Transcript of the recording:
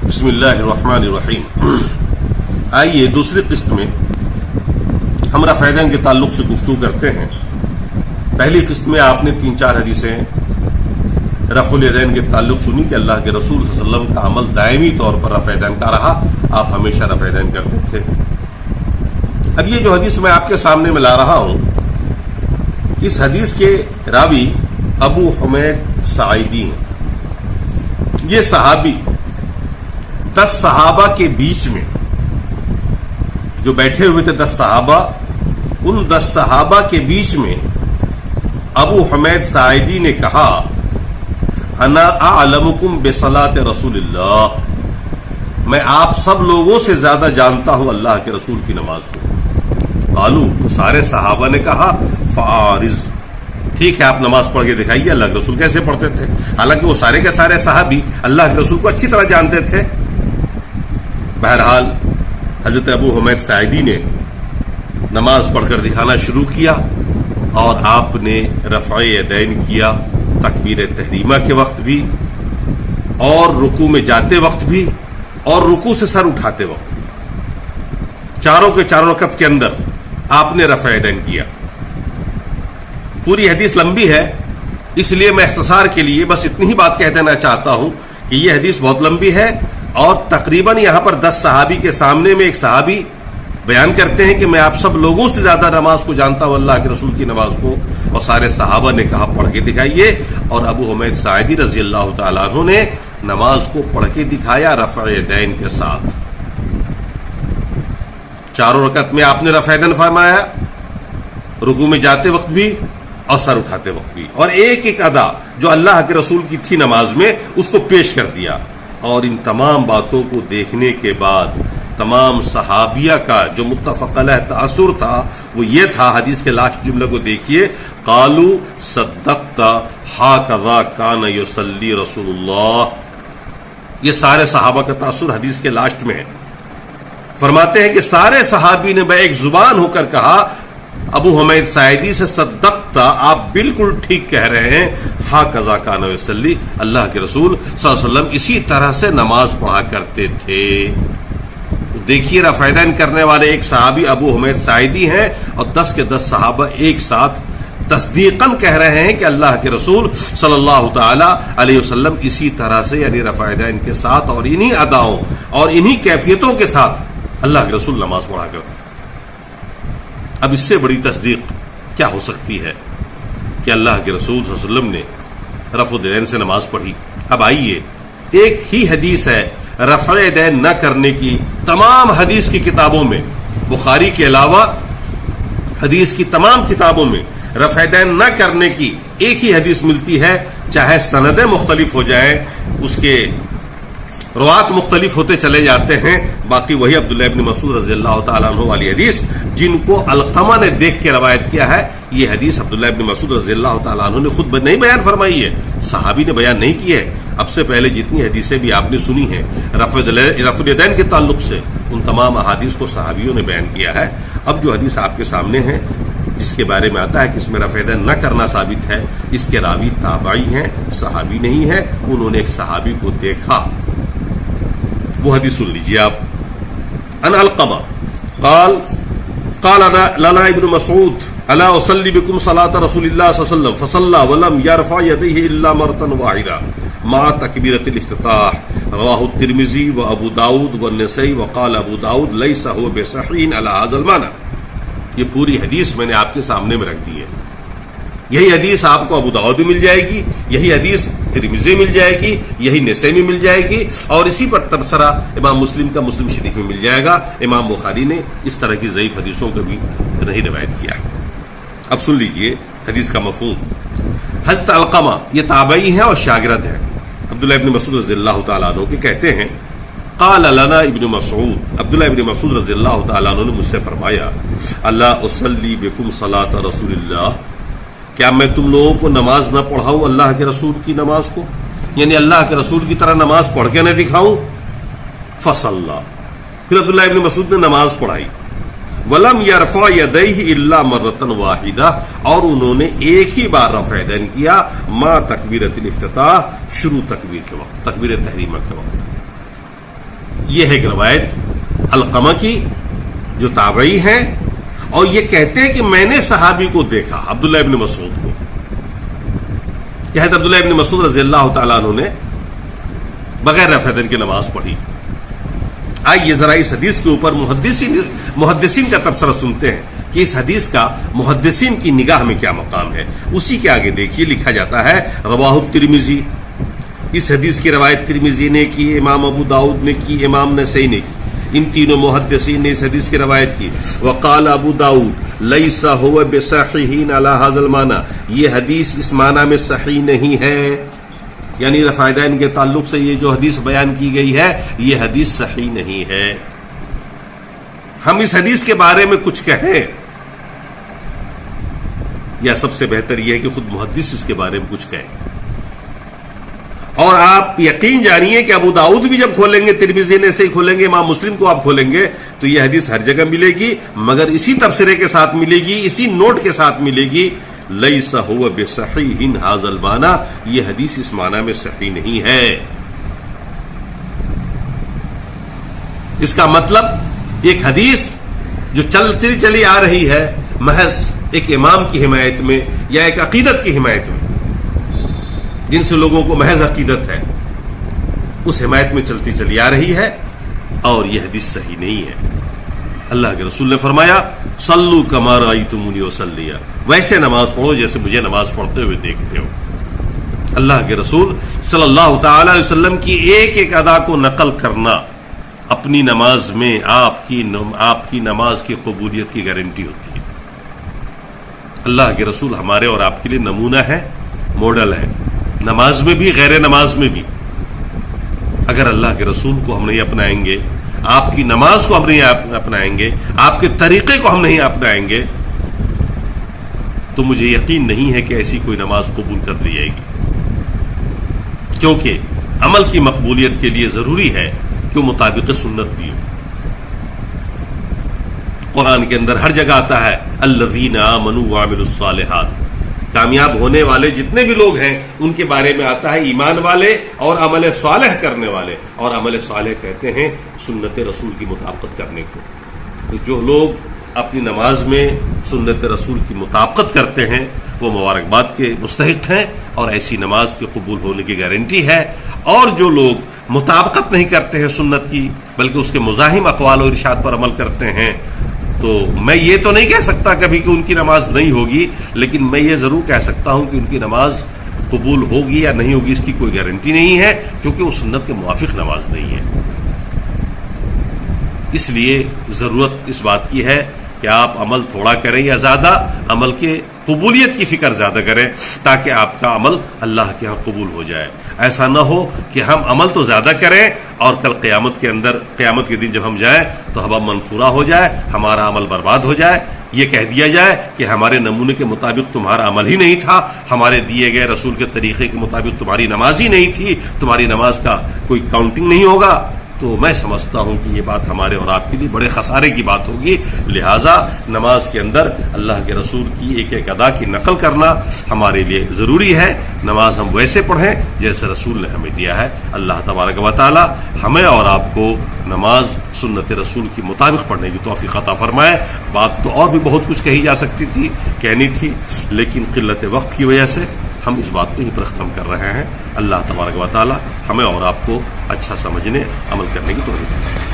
بسم اللہ الرحمن الرحیم۔ آئیے دوسری قسط میں ہم رفع یدین کے تعلق سے گفتگو کرتے ہیں۔ پہلی قسط میں آپ نے 3-4 حدیثیں رفع الیدین کے تعلق سنی کہ اللہ کے رسول صلی اللہ علیہ وسلم کا عمل دائمی طور پر رفع یدین کا رہا، آپ ہمیشہ رفع یدین کرتے تھے۔ اب یہ جو حدیث میں آپ کے سامنے میں لا رہا ہوں، اس حدیث کے راوی ابو حمید ساعدی ہیں۔ یہ صحابی 10 صحابہ کے بیچ میں جو بیٹھے ہوئے تھے 10 صحابہ، ان 10 صحابہ کے بیچ میں ابو حمید ساعدی نے کہا انا اعلمکم بصلاۃ رسول اللہ، میں آپ سب لوگوں سے زیادہ جانتا ہوں اللہ کے رسول کی نماز کو۔ قالو، تو سارے صحابہ نے کہا فارز، ٹھیک ہے آپ نماز پڑھ کے دکھائیے اللہ کے رسول کیسے پڑھتے تھے۔ حالانکہ وہ سارے کے سارے صحابی اللہ کے رسول کو اچھی طرح جانتے تھے۔ بہرحال حضرت ابو حمید ساعدی نے نماز پڑھ کر دکھانا شروع کیا اور آپ نے رفع یدین کیا، تکبیر تحریمہ کے وقت بھی اور رکوع میں جاتے وقت بھی اور رکوع سے سر اٹھاتے وقت بھی، چاروں کے چاروں رکعت کے اندر آپ نے رفع یدین کیا۔ پوری حدیث لمبی ہے، اس لیے میں اختصار کے لیے بس اتنی ہی بات کہہ دینا چاہتا ہوں کہ یہ حدیث بہت لمبی ہے اور تقریباً یہاں پر 10 صحابی کے سامنے میں ایک صحابی بیان کرتے ہیں کہ میں آپ سب لوگوں سے زیادہ نماز کو جانتا ہوں اللہ کے رسول کی نماز کو، اور سارے صحابہ نے کہا پڑھ کے دکھائیے، اور ابو حمید ساعدی رضی اللہ تعالیٰ عنہ نے نماز کو پڑھ کے دکھایا رفع یدین کے ساتھ۔ چاروں رکعت میں آپ نے رفع یدین فرمایا، رکوع میں جاتے وقت بھی اور سر اٹھاتے وقت بھی، اور ایک ایک ادا جو اللہ کے رسول کی تھی نماز میں اس کو پیش کر دیا۔ اور ان تمام باتوں کو دیکھنے کے بعد تمام صحابیہ کا جو متفق علیہ تاثر تھا وہ یہ تھا، حدیث کے لاسٹ جملے کو دیکھیے، قالوا صدقت ہاکذا کان یصلی رسول اللہ۔ یہ سارے صحابہ کا تاثر حدیث کے لاسٹ میں ہے۔ فرماتے ہیں کہ سارے صحابی نے ایک زبان ہو کر کہا ابو حمید ساعدی سے، صدقتا، آپ بالکل ٹھیک کہہ رہے ہیں، ہاکذا کان یصلی، اللہ کے رسول صلی اللہ علیہ وسلم اسی طرح سے نماز پڑھا کرتے تھے۔ دیکھیے رفع یدین کرنے والے ایک صحابی ابو حمید ساعدی ہیں اور 10 کے 10 صحابہ ایک ساتھ تصدیقاً کہہ رہے ہیں کہ اللہ کے رسول صلی اللہ تعالی علیہ وسلم اسی طرح سے یعنی رفع یدین کے ساتھ اور انہی اداؤں اور انہی کیفیتوں کے ساتھ اللہ کے رسول نماز پڑھا کرتے تھے۔ اب اس سے بڑی تصدیق کیا ہو سکتی ہے کہ اللہ کے رسول صلی اللہ علیہ وسلم نے رفع الیدین سے نماز پڑھی۔ اب آئیے، ایک ہی حدیث ہے رفع یدین نہ کرنے کی، تمام حدیث کی کتابوں میں، بخاری کے علاوہ حدیث کی تمام کتابوں میں رفع یدین نہ کرنے کی ایک ہی حدیث ملتی ہے، چاہے سندیں مختلف ہو جائیں، اس کے روات مختلف ہوتے چلے جاتے ہیں، باقی وہی عبداللہ ابن مسعود رضی اللہ تعالیٰ عنہ والی حدیث جن کو علقمہ نے دیکھ کے روایت کیا ہے۔ یہ حدیث عبداللہ ابن مسعود رضی اللہ تعالیٰ عنہ نے خود نہیں بیان فرمائی ہے، صحابی نے بیان نہیں کی ہے۔ اب سے پہلے جتنی حدیثیں بھی آپ نے سنی ہیں رفع الیدین کے تعلق سے، ان تمام احادیث کو صحابیوں نے بیان کیا ہے۔ اب جو حدیث آپ کے سامنے ہے جس کے بارے میں آتا ہے کہ اس میں رفع یدین نہ کرنا ثابت ہے، اس کے راوی تابعی ہیں، صحابی نہیں ہے، انہوں نے ایک صحابی کو دیکھا۔ وہ حدیث سن لیجیے آپ۔ ان علقمہ قال لنا ابن مسعود الا اصلی بکم صلاۃ رسول اللہ صلی اللہ علیہ وسلم فصلى ولم يرفع يديه الا مرة واحدة مع تکبیرۃ الافتتاح، رواہ الترمذی وابو داود والنسائی، وقال ابو داود لیس هو بصحیح علی هذا المعنى۔ یہ پوری حدیث میں نے آپ کے سامنے میں رکھ دی ہے۔ یہی حدیث آپ کو ابو داؤد میں مل جائے گی، یہی حدیث ترمذی میں مل جائے گی، یہی نسائی میں مل جائے گی، اور اسی پر تبصرہ امام مسلم کا مسلم شریف میں مل جائے گا۔ امام بخاری نے اس طرح کی ضعیف حدیثوں کو بھی نہیں روایت کیا ہے۔ اب سن لیجئے حدیث کا مفہوم۔ حضرت علقمہ یہ تابعی ہیں اور شاگرد ہیں عبداللہ ابن مسعود رضی اللہ تعالیٰ عنہ کے، کہتے ہیں قال لنا ابن مسعود، عبداللہ ابن مسعود رضی اللہ تعالیٰ عنہ نے مجھ سے فرمایا الا اصلی بکم صلاۃ رسول اللہ، کیا میں تم لوگوں کو نماز نہ پڑھاؤں اللہ کے رسول کی نماز کو، یعنی اللہ کے رسول کی طرح نماز پڑھ کے نہ دکھاؤں؟ فصلی، پھر عبداللہ ابن مسعود نے نماز پڑھائی، ولم یرفع یدیہ الا مرۃ واحدہ، اور انہوں نے ایک ہی بار رفع یدین کیا، ما تکبیرۃ الافتتاح، شروع تکبیر کے وقت، تکبیر تحریمہ کے وقت۔ یہ ہے ایک روایت علقمہ کی جو تابعی ہیں، اور یہ کہتے ہیں کہ میں نے صحابی کو دیکھا، عبداللہ ابن مسعود کو، کہ حضرت عبداللہ ابن مسعود رضی اللہ تعالیٰ عنہ نے بغیر رفع یدین کی نماز پڑھی۔ آئیے ذرا اس حدیث کے اوپر محدثین کا تبصرہ سنتے ہیں کہ اس حدیث کا محدثین کی نگاہ میں کیا مقام ہے۔ اسی کے آگے دیکھیے لکھا جاتا ہے رواہ ترمذی، اس حدیث کی روایت ترمذی نے کی، امام ابو داؤد نے کی، امام نسائی نے کی، ان تینوں محدثین نے اس حدیث کی روایت کی۔ وقال ابو داؤد لیس هو بصحیح علی ھذا المعنی، یہ حدیث اس معنی میں صحیح نہیں ہے، یعنی رفع یدین کے تعلق سے یہ جو حدیث بیان کی گئی ہے یہ حدیث صحیح نہیں ہے۔ ہم اس حدیث کے بارے میں کچھ کہیں یا سب سے بہتر یہ ہے کہ خود محدث اس کے بارے میں کچھ کہیں؟ اور آپ یقین جانیے کہ ابو داؤد بھی جب کھولیں گے، ترمذی نے سے ہی کھولیں گے، امام مسلم کو آپ کھولیں گے تو یہ حدیث ہر جگہ ملے گی، مگر اسی تبصرے کے ساتھ ملے گی، اسی نوٹ کے ساتھ ملے گی، لیس هو بصحیح ھذا المعنی، یہ حدیث اس معنی میں صحیح نہیں ہے۔ اس کا مطلب ایک حدیث جو چلی آ رہی ہے محض ایک امام کی حمایت میں یا ایک عقیدت کی حمایت میں، جن سے لوگوں کو محض عقیدت ہے، اس حمایت میں چلتی چلی آ رہی ہے، اور یہ حدیث صحیح نہیں ہے۔ اللہ کے رسول نے فرمایا صلو کما رأیتمونی اصلی، ویسے نماز پڑھو جیسے مجھے نماز پڑھتے ہوئے دیکھتے ہو۔ اللہ کے رسول صلی اللہ تعالی علیہ وسلم کی ایک ایک ادا کو نقل کرنا اپنی نماز میں آپ کی نماز کی قبولیت کی گارنٹی ہوتی ہے۔ اللہ کے رسول ہمارے اور آپ کے لیے نمونہ ہے، ماڈل ہے، نماز میں بھی غیر نماز میں بھی۔ اگر اللہ کے رسول کو ہم نہیں اپنائیں گے، آپ کی نماز کو ہم نہیں اپنائیں گے، آپ کے طریقے کو ہم نہیں اپنائیں گے، تو مجھے یقین نہیں ہے کہ ایسی کوئی نماز قبول کر لی جائے گی، کیونکہ عمل کی مقبولیت کے لیے ضروری ہے کہ وہ مطابق سنت بھی ہو۔ قرآن کے اندر ہر جگہ آتا ہے الذین آمنوا وعملوا الصالحات، کامیاب ہونے والے جتنے بھی لوگ ہیں ان کے بارے میں آتا ہے ایمان والے اور عمل صالح کرنے والے، اور عمل صالح کہتے ہیں سنت رسول کی مطابقت کرنے کو۔ تو جو لوگ اپنی نماز میں سنت رسول کی مطابقت کرتے ہیں وہ مبارکباد کے مستحق ہیں، اور ایسی نماز کے قبول ہونے کی گارنٹی ہے۔ اور جو لوگ مطابقت نہیں کرتے ہیں سنت کی، بلکہ اس کے مزاحم اقوال و ارشاد پر عمل کرتے ہیں، تو میں یہ تو نہیں کہہ سکتا کبھی کہ ان کی نماز نہیں ہوگی، لیکن میں یہ ضرور کہہ سکتا ہوں کہ ان کی نماز قبول ہوگی یا نہیں ہوگی اس کی کوئی گارنٹی نہیں ہے، کیونکہ وہ سنت کے موافق نماز نہیں ہے۔ اس لیے ضرورت اس بات کی ہے کہ آپ عمل تھوڑا کریں یا زیادہ، عمل کے قبولیت کی فکر زیادہ کریں تاکہ آپ کا عمل اللہ کے ہاں قبول ہو جائے۔ ایسا نہ ہو کہ ہم عمل تو زیادہ کریں اور کل قیامت کے دن جب ہم جائیں تو ہوا منفورہ ہو جائے، ہمارا عمل برباد ہو جائے، یہ کہہ دیا جائے کہ ہمارے نمونے کے مطابق تمہارا عمل ہی نہیں تھا، ہمارے دیے گئے رسول کے طریقے کے مطابق تمہاری نماز ہی نہیں تھی، تمہاری نماز کا کوئی کاؤنٹنگ نہیں ہوگا، تو میں سمجھتا ہوں کہ یہ بات ہمارے اور آپ کے لیے بڑے خسارے کی بات ہوگی۔ لہٰذا نماز کے اندر اللہ کے رسول کی ایک ایک ادا کی نقل کرنا ہمارے لیے ضروری ہے۔ نماز ہم ویسے پڑھیں جیسے رسول نے ہمیں دیا ہے۔ اللہ تبارک و تعالی ہمیں اور آپ کو نماز سنت رسول کی مطابق پڑھنے کی توفیق عطا فرمائے۔ بات تو اور بھی بہت کچھ کہی جا سکتی تھی، کہنی تھی، لیکن قلت وقت کی وجہ سے ہم اس بات کو ہی پر ختم کر رہے ہیں۔ اللہ تبارک و تعالی ہمیں اور آپ کو اچھا سمجھنے، عمل کرنے کی توفیق دے۔